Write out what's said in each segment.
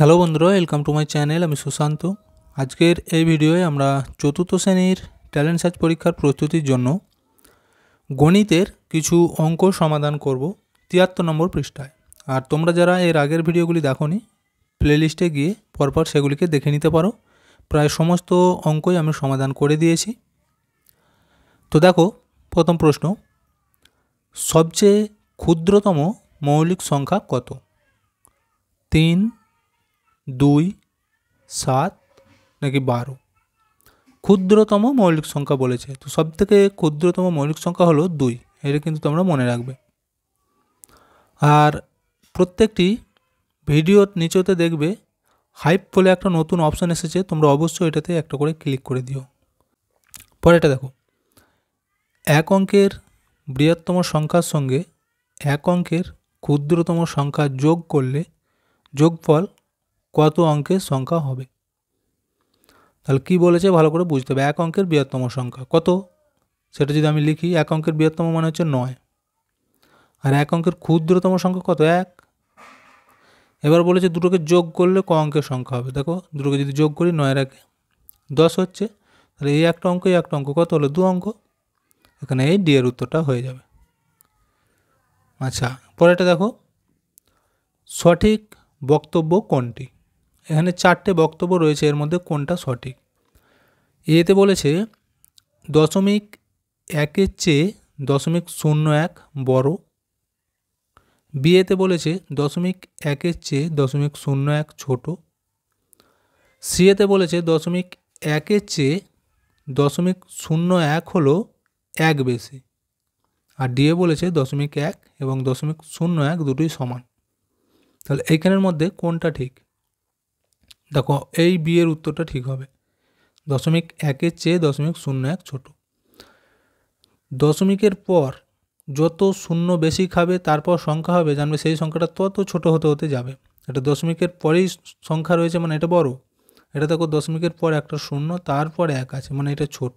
Hello বন্ধুরা, welcome to my channel. আমি সুশান্ত। আজকের এই ভিডিওয়ে আমরা চতুর্থ শ্রেণীর ট্যালেন্ট সার্চ পরীক্ষার প্রস্তুতির জন্য গণিতের কিছু অঙ্ক সমাধান করব ৭৩ নম্বর পৃষ্ঠায়। আর তোমরা যারা এর আগের ভিডিওগুলি দেখোনি, প্লেলিস্টে গিয়ে পরপর সেগুলিকে দেখে নিতে পারো। প্রায় সমস্ত অঙ্কই আমি সমাধান করে দিয়েছি। তো দেখো, প্রথম প্রশ্ন, সবচেয়ে ক্ষুদ্রতম মৌলিক সংখ্যা কত? ৩, ২, ৭ নাকি ১২? ক্ষুদ্রতম মৌলিক সংখ্যা বলেছে, তো সবথেকে ক্ষুদ্রতম মৌলিক সংখ্যা হলো ২। এটা কিন্তু তোমরা মনে রাখবে। আর প্রত্যেকটি ভিডিওর নিচেতে দেখবে হাইপ বলে একটা নতুন অপশান এসেছে, তোমরা অবশ্যই এটাতে একটা করে ক্লিক করে দিও। পরেরটা দেখো, এক অঙ্কের বৃহত্তম সংখ্যার সঙ্গে এক অঙ্কের ক্ষুদ্রতম সংখ্যা যোগ করলে যোগফল কত অঙ্কের সংখ্যা হবে? তাহলে কী বলেছে ভালো করে বুঝতে হবে। এক অঙ্কের বৃহত্তম সংখ্যা কত, সেটা যদি আমি লিখি, এক অঙ্কের বৃহত্তম মানে হচ্ছে ৯, আর এক অঙ্কের ক্ষুদ্রতম সংখ্যা কত? ১। এবার বলেছে দুটোকে যোগ করলে ক অঙ্কের সংখ্যা হবে। দেখো, দুটোকে যদি যোগ করি ৯ এর ১০ হচ্ছে, তাহলে এই একটা অঙ্ক, এই একটা অঙ্ক কত হলো? ২ অঙ্ক। এখানে এই ডি এর উত্তরটা হয়ে যাবে। আচ্ছা, পরেরটা দেখো, সঠিক বক্তব্য কোনটি? এখানে ৪টে বক্তব্য রয়েছে, এর মধ্যে কোনটা সঠিক? এতে বলেছে 0.1-এর চেয়ে 0.01 বড়। বিয়েতে বলেছে 0.1-এর চেয়ে 0.01 ছোট। সিয়েতে বলেছে 0.1-এর চেয়ে 0.01 হলো 1 বেশি। আর ডিএ বলেছে 0.1 এবং 0.01 দুটোই সমান। তাহলে এইখানের মধ্যে কোনটা ঠিক? দেখো, এই বিয়ের উত্তরটা ঠিক হবে। 0.1-এর চেয়ে 0.01 ছোট। দশমিকের পর যত শূন্য বেশি খাবে তারপর সংখ্যা হবে, জানবে সেই সংখ্যাটা তত ছোট হতে হতে যাবে। এটা দশমিকের পরেই সংখ্যা রয়েছে মানে এটা বড়। এটা দেখো, দশমিকের পর একটা শূন্য, তারপর 1 আছে মানে এটা ছোট।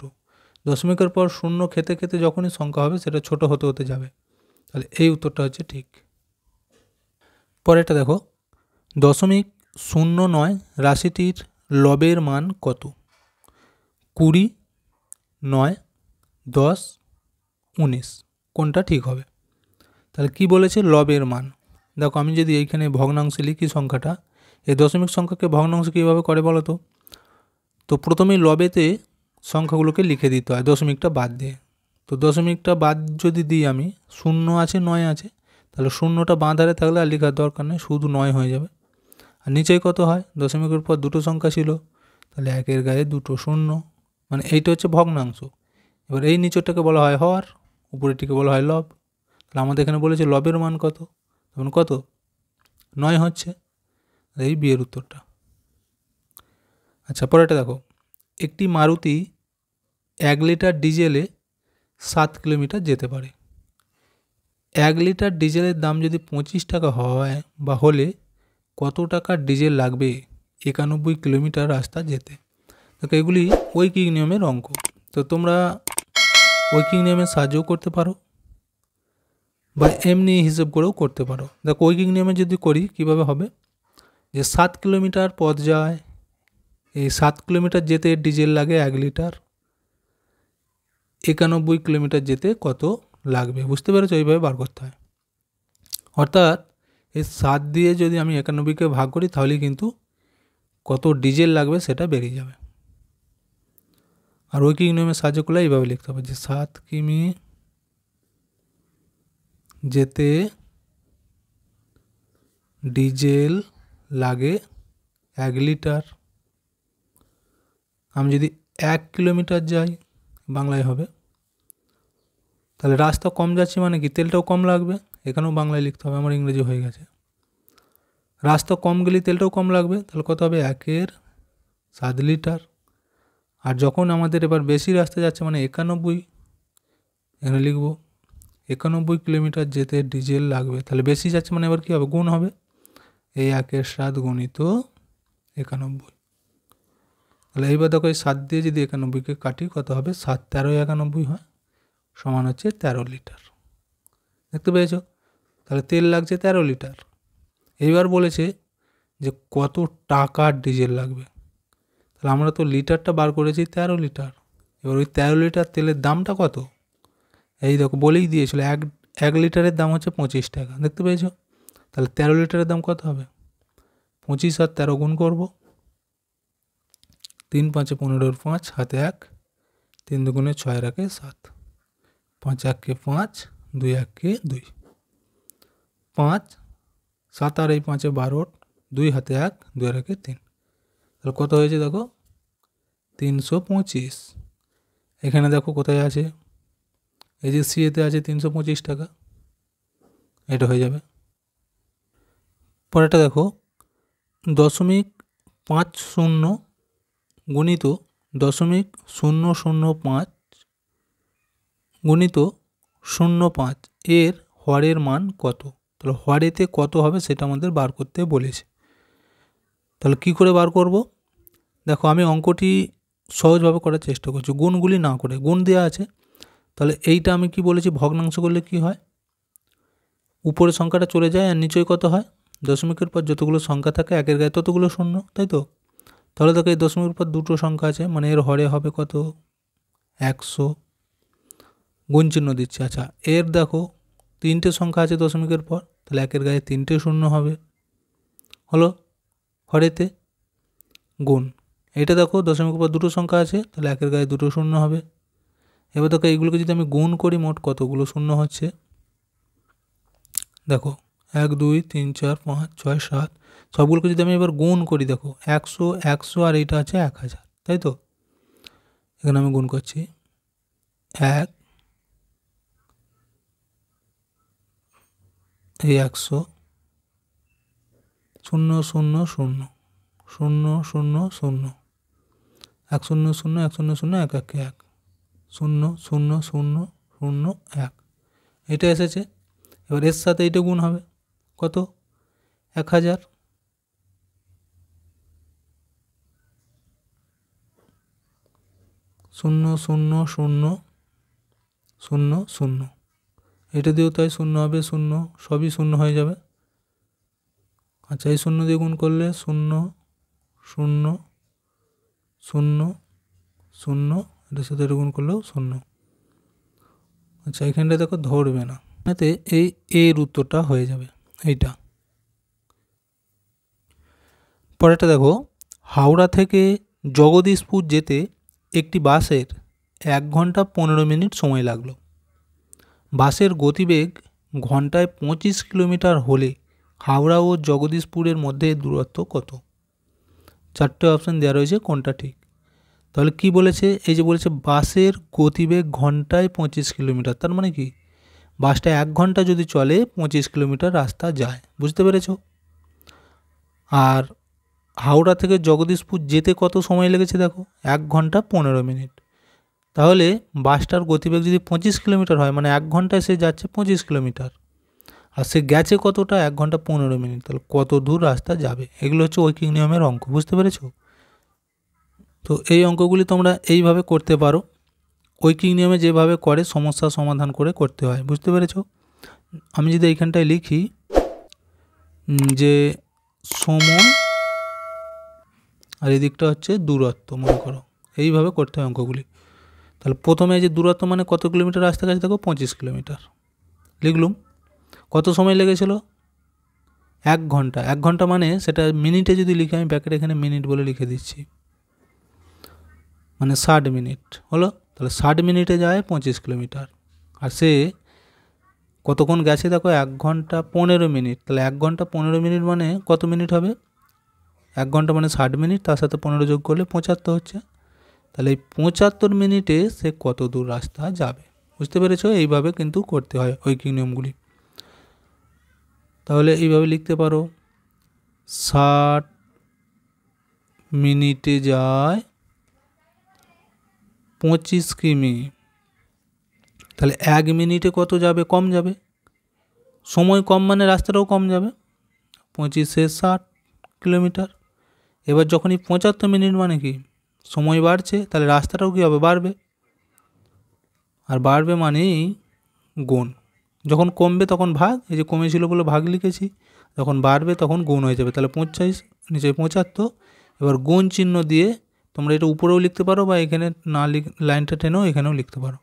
দশমিকের পর শূন্য খেতে খেতে যখনই সংখ্যা হবে সেটা ছোট হতে হতে যাবে। তাহলে এই উত্তরটা হচ্ছে ঠিক। পরেরটা দেখো, 0.09 রাশিটির লবের মান কত? 20, 9, 10, 19, কোনটা ঠিক হবে? তাহলে কি বলেছে? লবের মান। দেখো, আমি যদি এইখানে ভগ্নাংশে লিখি সংখ্যাটা, এই দশমিক সংখ্যাকে ভগ্নাংশ কীভাবে করে বলো তো? তো প্রথমেই লবেতে সংখ্যাগুলোকে লিখে দিতে হয় দশমিকটা বাদ দিয়ে। তো দশমিকটা বাদ যদি দিই আমি, 0 আছে, 9 আছে, তাহলে শূন্যটা বাঁ ধারে থাকলে আর লেখার দরকার নেই, শুধু 9 হয়ে যাবে। আর নিচেই কত হয়? দশমিকের পর দুটো সংখ্যা ছিল, তাহলে 1-এর গায়ে দুটো শূন্য, মানে এইটা হচ্ছে ভগ্নাংশ। এবার এই নিচেরটাকে বলা হয় হর, উপরেরটিকে বলা হয় লব। তাহলে আমাদের এখানে বলেছে লবের মান কত, তখন কত? 9 হচ্ছে। এই বিয়ের উত্তরটা। আচ্ছা, পরেরটা দেখো, একটি মারুতি 1 লিটার ডিজেলে 7 কিলোমিটার যেতে পারে। 1 লিটার ডিজেলের দাম যদি 25 টাকা হয় বা হলে কত টাকার ডিজেল লাগবে 91 কিলোমিটার রাস্তা যেতে? দেখো, এগুলি ঐকিক নিয়মের অঙ্ক। তো তোমরা ঐকিক নিয়মের সাহায্যও করতে পারো বা এমনি হিসেব করেও করতে পারো। দেখো, ঐকিক নিয়মে যদি করি কিভাবে হবে, যে 7 কিলোমিটার পথ যায়, এই 7 কিলোমিটার যেতে ডিজেল লাগে 1 লিটার, 91 কিলোমিটার যেতে কত লাগবে? বুঝতে পেরেছো? এইভাবে বার করতে হয়। অর্থাৎ এই 7 দিয়ে যদি আমি 91কে ভাগ করি তাহলে কিন্তু কত ডিজেল লাগবে সেটা বেরিয়ে যাবে। আর ঐকিক নিয়মের সাহায্য করলে এইভাবে লিখতে হবে যে 7 কিমি যেতে ডিজেল লাগে 1 লিটার। আমি যদি 1 কিলোমিটার যাই, বাংলায় হবে, তাহলে রাস্তা কম যাচ্ছি মানে কি তেলটাও কম লাগবে। এখানেও বাংলায় লিখতে হবে, আমার ইংরেজি হয়ে গেছে। রাস্তা কম গেলে তেলটাও কম লাগবে, তাহলে কত হবে? 1-এর 7 লিটার। আর যখন আমাদের এবার বেশি রাস্তা যাচ্ছে মানে 91, এখানে লিখব 91 কিলোমিটার যেতে ডিজেল লাগবে, তাহলে বেশি যাচ্ছে মানে এবার কী হবে? গুণ হবে, এই 1-এর 7 গুণিত 91। তাহলে এইবার দেখো, এই 7 দিয়ে যদি 91কে কাটি কত হবে? 7 13 91 হয়, সমান হচ্ছে 13 লিটার। দেখতে পেয়েছো? তাহলে তেল লাগছে 13 লিটার। এইবার বলেছে যে কত টাকার ডিজেল লাগবে। তাহলে আমরা তো লিটারটা বার করেছি 13 লিটার। এবার ওই 13 লিটার তেলের দামটা কত, এই দেখো বলেই দিয়েছিল, এক লিটারের দাম হচ্ছে 25 টাকা, দেখতে পেয়েছো। তাহলে 13 লিটারের দাম কত হবে, 25 আর 13 গুণ করবো, 3 5 15 5 হাতে 1, 3 দুগুণে 6 রাখে 7, 5 1 5, 2 1 2, 5 7 আর এই 5 12, 2 হাতে 1, 2 রাখে 3। তাহলে কত হয়েছে দেখো 325। এখানে দেখো কোথায় আছে, এই যে সিএতে আছে 325 টাকা, এটা হয়ে যাবে। পরেরটা দেখো 0.50 গুণিত 0.005 গুণিত 0.5 এর হরের মান কত। তাহলে হরেতে কত হবে সেটা আমাদের বার করতে বলেছে। তাহলে কি করে বার করব, দেখো আমি অঙ্কটি সহজভাবে করার চেষ্টা করছি, গুণগুলি না করে। গুণ দেওয়া আছে, তাহলে এইটা আমি কি বলেছি, ভগ্নাংশ করলে কি হয়, উপরের সংখ্যাটা চলে যায় আর নিচে কত হয়, দশমিকের পর যতগুলো সংখ্যা থাকে একের গায়ে ততগুলো শূন্য, তাই তো। তাহলে দেখো এই দশমিকের পর দুটো সংখ্যা আছে, মানে এর হরে হবে কত 100, গুণ চিহ্ন দিচ্ছে। আচ্ছা এর দেখো 3টে সংখ্যা আছে দশমিকের পর, তাহলে একের গায়ে 3টে শূন্য হবে, হলো হরেতে গুণ। এটা দেখো দশমিকের পর দুটো সংখ্যা আছে, তাহলে একের গায়ে 2টো শূন্য হবে। এবার দেখো এইগুলোকে যদি আমি গুণ করি মোট কতগুলো শূন্য হচ্ছে, দেখো 1 2 3 4 5 6 7, সবগুলোকে যদি আমি এবার গুণ করি, দেখো 100 100 আর এইটা আছে 1000, তাই তো। এখানে আমি গুণ করছি 1, এই 100, 0 0 0 0 0 0 0, 1 0 0 1 0 0 1 1 1, 0 0 0 0 1, এটা এসেছে। এবার এর সাথে এইটা গুণ হবে কত 1000, 0 0 0 0 0, এটা দিয়েও তাই শূন্য হবে, শূন্য সবই শূন্য হয়ে যাবে। আচ্ছা এই শূন্য দিয়ে গুণ করলে 0 0 0 0, এটার সাথে এটা গুণ করলেও 0। আচ্ছা এখানটা দেখো ধরবে না, এতে এই এর উত্তরটা হয়ে যাবে এইটা। পরেরটা দেখো হাওড়া থেকে জগদীশপুর যেতে একটি বাসের 1 ঘন্টা 15 মিনিট সময় লাগলো। বাসের গতিবেগ ঘন্টায় 25 কিলোমিটার হলে হাওড়া ও জগদীশপুরের মধ্যে দূরত্ব কত। 4টে অপশান দেওয়া রয়েছে, কোনটা ঠিক। তাহলে কি বলেছে, এই যে বলেছে বাসের গতিবেগ ঘন্টায় 25 কিলোমিটার, তার মানে কি বাসটা 1 ঘন্টা যদি চলে 25 কিলোমিটার রাস্তা যায়, বুঝতে পেরেছ। আর হাওড়া থেকে জগদীশপুর যেতে কত সময় লেগেছে, দেখো 1 ঘন্টা 15 মিনিট। তাহলে বাসটার গতিবেগ যদি 25 কিলোমিটার হয়, মানে 1 ঘন্টায় সে যাচ্ছে 25 কিলোমিটার, আর সে গেছে কতটা 1 ঘন্টা 15 মিনিট, তাহলে কত দূর রাস্তা যাবে। এগুলো হচ্ছে ঐকিক নিয়মের অঙ্ক, বুঝতে পেরেছ। তো এই অঙ্কগুলি তোমরা এইভাবে করতে পারো, ঐকিক নিয়মে যেভাবে করে সমস্যা সমাধান করে করতে হয়, বুঝতে পেরেছ। আমি যদি এইখানটায় লিখি যে সময় আর এদিকটা হচ্ছে দূরত্ব, মনে করো এইভাবে করতে হয় অঙ্কগুলি। তাহলে প্রথমে যে দূরত্ব মানে কত কিলোমিটার রাস্তা গেছে, দেখো 25 কিলোমিটার লিখলুম। কত সময় লেগেছিল 1 ঘন্টা, 1 ঘন্টা মানে সেটা মিনিটে যদি লিখি, আমি ব্যাকেট এখানে মিনিট বলে লিখে দিচ্ছি, মানে 60 মিনিট হলো। তাহলে 60 মিনিটে যায় 25 কিলোমিটার, আর সে কতক্ষণ গেছে দেখো 1 ঘন্টা 15 মিনিট। তাহলে 1 ঘন্টা 15 মিনিট মানে কত মিনিট হবে, 1 ঘন্টা মানে 60 মিনিট, তার সাথে 15 যোগ করলে 75 হচ্ছে। তাহলে এই 75 মিনিটে সে কত দূর রাস্তা যাবে, বুঝতে পেরেছো। এইভাবে কিন্তু করতে হয় ঐকিক নিয়মগুলি। তাহলে এইভাবে লিখতে পারো 60 মিনিটে যায় 25 কিমি। তাহলে 1 মিনিটে কত যাবে, কম যাবে, সময় কম মানে রাস্তাটাও কম যাবে, 25 60 কিলোমিটার। এবার যখনই 75 মিনিট মানে কি সময় বাড়ছে, তাহলে রাস্তাটাও কী হবে, বাড়বে, আর বাড়বে মানেই গুণ। যখন কমবে তখন ভাগ, এই যে কমেছিল বলে ভাগ লিখেছি, যখন বাড়বে তখন গুণ হয়ে যাবে। তাহলে 25 নিচে 75। এবার গুণ চিহ্ন দিয়ে তোমরা এটা উপরেও লিখতে পারো বা এখানে না লাইনটা টেনেও এখানেও লিখতে পারো।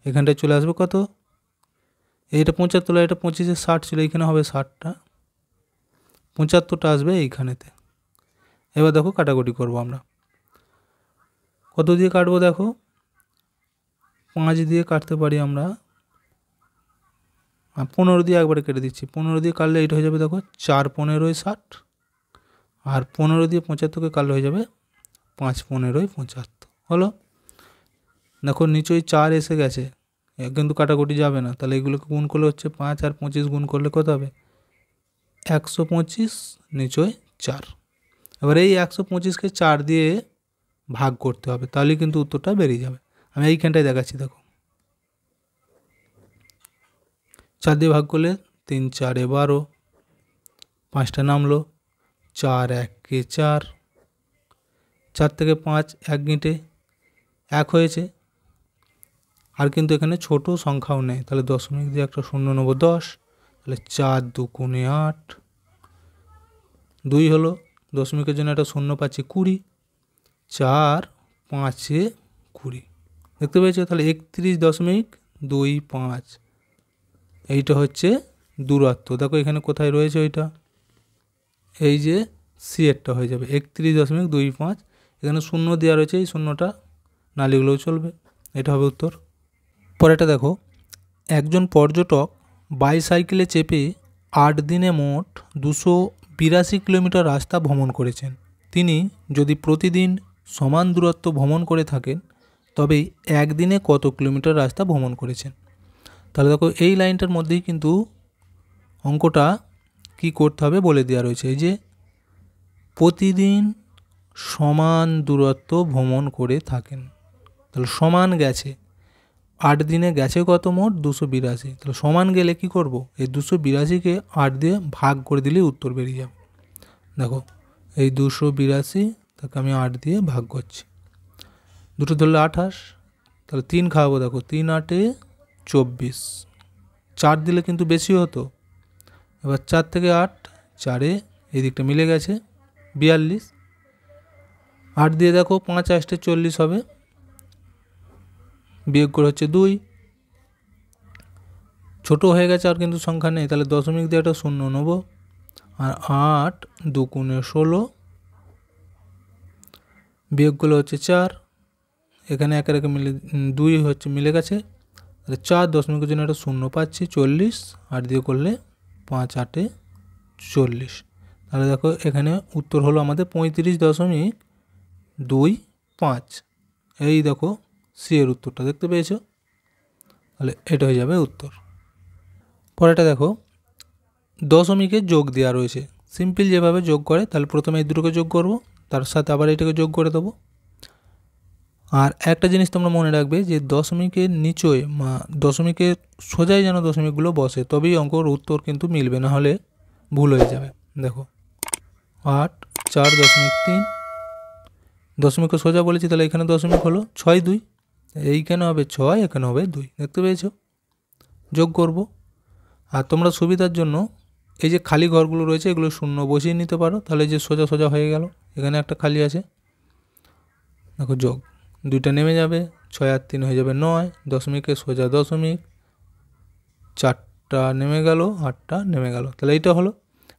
এখানটায় চলে আসবে কত, এইটা 75, এটা 25-এ 60 ছিল, এইখানে হবে 60টা, 75টা আসবে এইখানেতে। এবার দেখো কাটাকুটি করবো আমরা, কত দিয়ে কাটবো দেখো, 5 দিয়ে কাটতে পারি আমরা, 15 দিয়ে একবারে কেটে দিচ্ছি। 15 দিয়ে কাটলে এইটা হয়ে যাবে দেখো 4 15 60, আর 15 দিয়ে 75কে কাটলে হয়ে যাবে 5 15 75 হলো। দেখো নিচেই 4 এসে গেছে, কিন্তু কাটাকুটি যাবে না, তাহলে এগুলোকে গুণ করলে হচ্ছে 5 আর 25 গুণ করলে কত হবে 125, নিচয় 4। এবার এই 125কে 4 দিয়ে ভাগ করতে হবে, তাহলে কিন্তু উত্তরটা বেরিয়ে যাবে। আমি এইখানটায় দেখাচ্ছি দেখো, 4 দিয়ে ভাগ করলে 3 4 12, 5টা নামলো, 4 1 4, 4 থেকে 5 1 গিঁটে 1 হয়েছে। আর কিন্তু এখানে ছোট সংখ্যাও নেই, তাহলে দশমিক দিয়ে একটা শূন্য নেব 10, তাহলে 4 2 8, 2 হলো, দশমিকের জন্য একটা শূন্য পাচ্ছি 20, 4 5 20, দেখতে পেয়েছো? তাহলে 31.25, এইটা হচ্ছে দূরত্ব। দেখো এখানে কোথায় রয়েছে ওইটা, এই যে সি এরটা হয়ে যাবে 31.25, এখানে শূন্য দেওয়া রয়েছে, এই শূন্যটা না লিখলেও চলবে, এটা হবে উত্তর। পরেরটা দেখো, একজন পর্যটক বাইসাইকেলে চেপে 8 দিনে মোট 282 কিলোমিটার রাস্তা ভ্রমণ করেছেন। তিনি যদি প্রতিদিন সমান দূরত্ব ভ্রমণ করে থাকেন তবে একদিনে কত কিলোমিটার রাস্তা ভ্রমণ করেছেন। তাহলে দেখো এই লাইনটার মধ্যেই কিন্তু অঙ্কটা কি করতে হবে বলে দেওয়া রয়েছে, এই যে প্রতিদিন সমান দূরত্ব ভ্রমণ করে থাকেন, তাহলে সমান গেছে, 8 দিনে গেছে কত মোট 282, তাহলে সমান গেলে কি করব, এই 282কে 8 দিয়ে ভাগ করে দিলেই উত্তর বেরিয়ে যাবে। দেখো এই 282, তাকে আমি 8 দিয়ে ভাগ করছি, দুটো ধরলে 28, তাহলে 3 খাওয়াবো, দেখো 3 8 24, 4 দিলে কিন্তু বেশি হতো। এবার 4 থেকে 8, 4-এ এই দিকটা মিলে গেছে 42, 8 দিয়ে দেখো 5 8 40 হবে, বিয়োগ করে হচ্ছে 2, ছোটো হয়ে গেছে আর কিন্তু সংখ্যা নেই, তাহলে দশমিক দিয়ে একটা শূন্য নেব, আর 8 2 16, বিয়োগ করলে হচ্ছে 4, এখানে একে একে মিলে 2 হচ্ছে মিলে গেছে, তাহলে 4 দশমিকের জন্য একটা শূন্য পাচ্ছি 40, 8 দিয়ে করলে 5 8 40, তাহলে দেখো এখানে উত্তর হলো আমাদের 35.25, এই দেখো সি এর উত্তরটা দেখতে পেয়েছো, তাহলে এটা হয়ে যাবে উত্তর। পরেরটা দেখো, দশমিকে যোগ দেওয়া রয়েছে, সিম্পল যেভাবে যোগ করে, তাহলে প্রথমে এই দুটোকে যোগ করব, তার সাথে আবার এটাকে যোগ করে দেবো। আর একটা জিনিস তোমরা মনে রাখবে যে দশমিকের নিচয় দশমিকের সোজাই যেন দশমিকগুলো বসে, তবেই অঙ্কর উত্তর কিন্তু মিলবে, না হলে ভুল হয়ে যাবে। দেখো 8 4.3, দশমিককে সোজা বলেছি, তাহলে এখানে দশমিক হলো 6 2, এইখানে হবে 6, এখানে হবে 2, দেখতে পেয়েছো? যোগ করব, আর তোমরা সুবিধার জন্য এই যে খালি ঘরগুলো রয়েছে এগুলো শূন্য বসিয়ে নিতে পারো, তাহলে যে সোজা সোজা হয়ে গেল, এখানে একটা খালি আছে, দেখো যোগ 2টা নেমে যাবে, 6 আর 3 হয়ে যাবে 9, দশমিকে সোজা দশমিক, 4টা নেমে গেল, 8টা নেমে গেল, তাহলে এইটা হলো।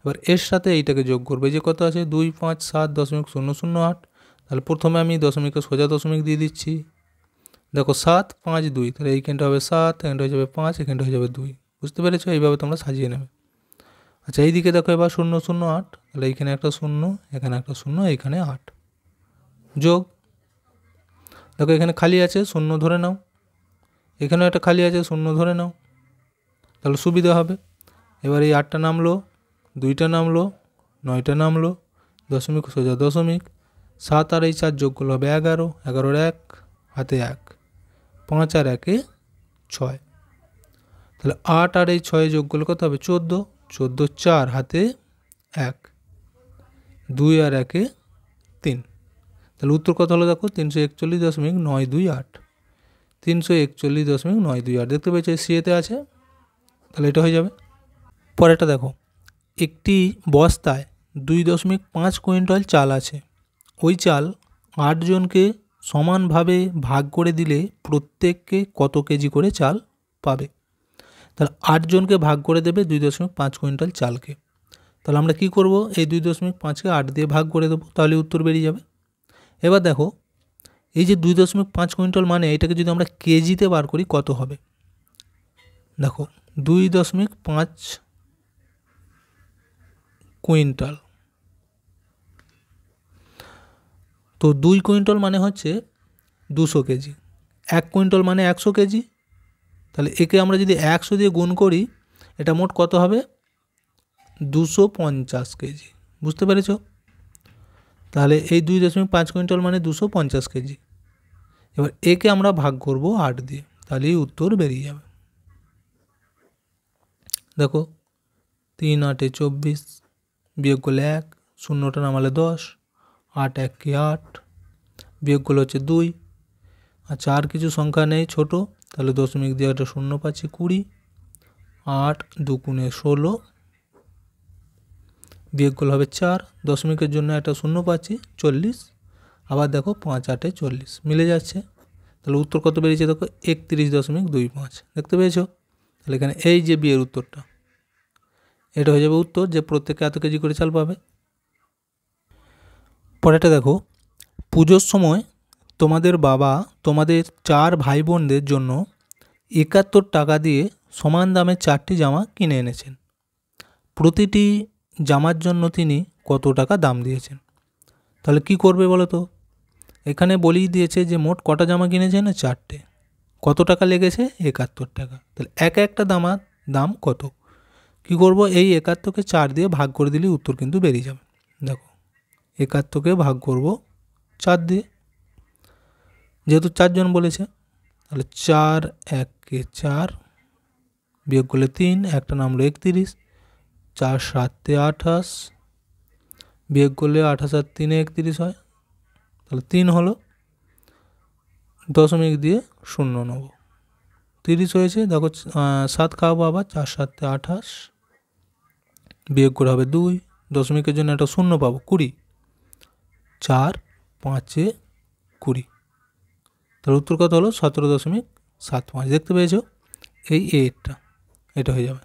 এবার এর সাথে এইটাকে যোগ করবে, যে কত আছে 2 5 7.008, তাহলে প্রথমে আমি দশমিকে সোজা দশমিক দিয়ে দিচ্ছি, দেখো 7 5 2, তাহলে এইখানটা হবে 7, এখানটা হয়ে যাবে 5, এখানটা হয়ে যাবে 2, বুঝতে পেরেছো? এইভাবে তোমরা সাজিয়ে নেবে। আচ্ছা এইদিকে দেখো এবার 0 0 8, তাহলে এইখানে একটা 0, এখানে একটা 0, এইখানে 8, যোগ, দেখো এখানে খালি আছে 0 ধরে নাও, এখানেও একটা খালি আছে 0 ধরে নাও, তাহলে সুবিধা হবে। এবার এই 8টা নামলো, 2টা নামলো, 9টা নামলো, দশমিক সোজা দশমিক, 7 আর এই 4 যোগ করলে হবে 11, 11 1 হাতে 1, 5 আর 1 6, তাহলে 8 আর এই 6 যোগ করলে কত হবে 14, 14 4 হাতে 1, 2 আর 1 3, তাহলে উত্তর কত হলো দেখো 341.928, 341.928, দেখতে পেয়েছো সিএতে আছে, তাহলে এটা হয়ে যাবে। পরেরটা দেখো, একটি বস্তায় 2.5 কুইন্টাল চাল আছে। ওই চাল 8 জনকে সমানভাবে ভাগ করে দিলে প্রত্যেককে কত কেজি করে চাল পাবে? তাহলে 8 জনকে ভাগ করে দেবে 2.5 কুইন্টাল চালকে। তাহলে আমরা কি করব, এই 2.5কে 8 দিয়ে ভাগ করে দেবো, তাহলে উত্তর বেরিয়ে যাবে। এবার দেখো এই যে 2.5 কুইন্টাল মানে এটাকে যদি আমরা কেজিতে বার করি কত হবে? দেখো 2.5 কুইন্টাল, তো 2 কুইন্টাল মানে হচ্ছে 200 কেজি, 1 কুইন্টাল মানে 100 কেজি। তাহলে একে আমরা যদি 100 দিয়ে গুণ করি এটা মোট কত হবে? 250 কেজি। বুঝতে পেরেছ? তাহলে এই 2.5 কুইন্টাল মানে 250 কেজি। এবার একে আমরা ভাগ করব 8 দিয়ে, তাহলেই উত্তর বেরিয়ে যাবে। দেখো 3 8 24 বিয়োগ করলে 1, শূন্যটা নামালে 10, 8 1 8 বিয়োগ করলে হচ্ছে 2। আচ্ছা আর কিছু সংখ্যা নেই ছোট, তাহলে দশমিক দিয়ে একটা শূন্য পাচ্ছি 20, 8 2 গুণে 16 বিয়োগ করলে হবে 4, দশমিকের জন্য একটা শূন্য পাচ্ছি 40। আবার দেখো 5 8 40 মিলে যাচ্ছে, তাহলে উত্তর কত বেরিয়েছে? দেখো 31.25। দেখতে পেয়েছো? তাহলে এখানে এই যে বিয়ের উত্তরটা, এটা হয়ে যাবে উত্তর, যে প্রত্যেকে এত কেজি করে চাল পাবে। পরেরটা দেখো, পুজোর সময় তোমাদের বাবা তোমাদের 4 ভাই বোনদের জন্য 71 টাকা দিয়ে সমান দামে 4টি জামা কিনে এনেছেন। প্রতিটি জামার জন্য তিনি কত টাকা দাম দিয়েছেন? তাহলে কি করবে বলো তো? এখানে বলেই দিয়েছে যে মোট কটা জামা কিনেছেন? 4টে। কত টাকা লেগেছে? 71 টাকা। তাহলে একটা দাম কত? কি করব, এই 71কে 4 দিয়ে ভাগ করে দিলে উত্তর কিন্তু বেরিয়ে যাবে। দেখো 71কে ভাগ করব 4 দিয়ে, যেহেতু 4 জন বলেছে, তাহলে 4 1 4 বিয়োগ করলে 3, একটা নামলো 31, 4 7 28 বিয়োগ করলে 28 আর 3 31 হয়, তাহলে 3 হলো, দশমিক দিয়ে শূন্য নেব, 30 হয়েছে। দেখো 7 খাওয়াবো আবার, 4 7 28 বিয়োগ করে হবে 2, দশমিকের জন্য একটা শূন্য পাবো 20, 4 5 20, তার উত্তর কত হলো? 17.75। দেখতে পেয়েছো? এই এটা হয়ে যাবে।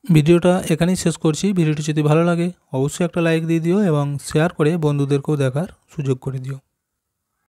ভিডিওটা এখানেই শেষ করছি। ভিডিওটি যদি ভালো লাগে অবশ্যই একটা লাইক দিয়ে দিও এবং শেয়ার করে বন্ধুদেরকেও দেখার সুযোগ করে দিও।